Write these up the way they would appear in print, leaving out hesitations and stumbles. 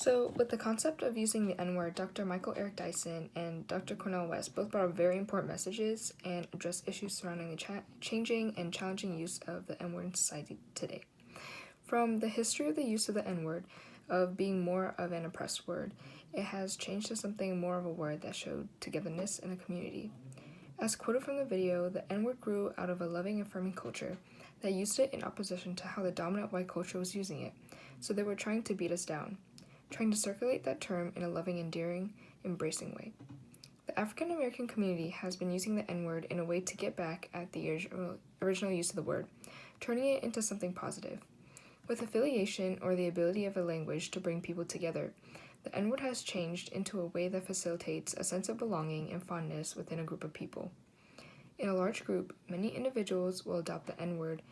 So, with the concept of using the N word, Dr. Michael Eric Dyson and Dr. Cornel West both brought up very important messages and addressed issues surrounding the changing and challenging use of the N word in society today. From the history of the use of the N word, of being more of an oppressed word, it has changed to something more of a word that showed togetherness in a community. As quoted from the video, the N word grew out of a loving, affirming culture that used it in opposition to how the dominant white culture was using it, so they were trying to beat us down, trying to circulate that term in a loving, endearing, embracing way. The African American community has been using the N word in a way to get back at the original use of the word, turning it into something positive. With affiliation or the ability of a language to bring people together, the N word has changed into a way that facilitates a sense of belonging and fondness within a group of people. In a large group, many individuals will adopt the N word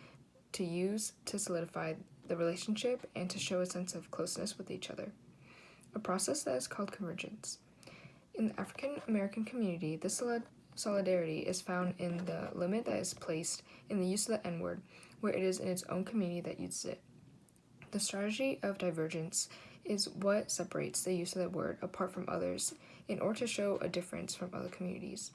to use to solidify the relationship and to show a sense of closeness with each other, a process that is called convergence. In the African American community, this solidarity is found in the limit that is placed in the use of the N word, where it is in its own community that uses it. The strategy of divergence is what separates the use of the word apart from others in order to show a difference from other communities.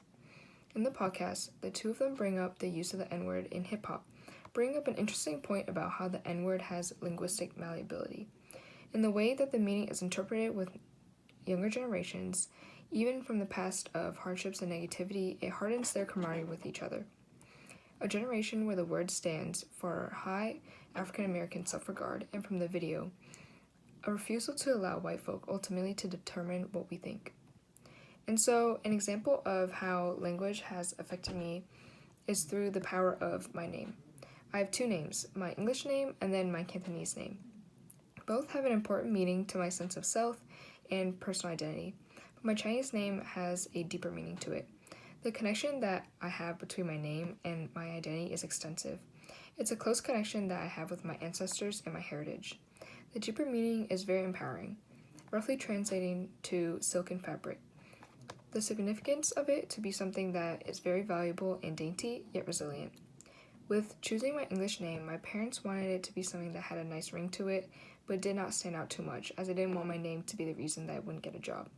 In the podcast, the two of them bring up the use of the N word in hip hop, bringing up an interesting point about how the N word has linguistic malleability. In the way that the meaning is interpreted with younger generations, even from the past of hardships and negativity, it hardens their camaraderie with each other. A generation where the word stands for high African American self regard, and from the video, a refusal to allow white folk ultimately to determine what we think. And so, an example of how language has affected me is through the power of my name. I have two names, my English name and then my Cantonese name. Both have an important meaning to my sense of self and personal identity, but my Chinese name has a deeper meaning to it. The connection that I have between my name and my identity is extensive. It's a close connection that I have with my ancestors and my heritage. The deeper meaning is very empowering, roughly translating to silken fabric. The significance of it to be something that is very valuable and dainty, yet resilient. With choosing my English name, my parents wanted it to be something that had a nice ring to it, but did not stand out too much, as I didn't want my name to be the reason that I wouldn't get a job.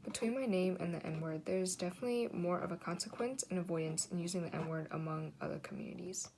Between my name and the N-word, there's definitely more of a consequence and avoidance in using the N-word among other communities.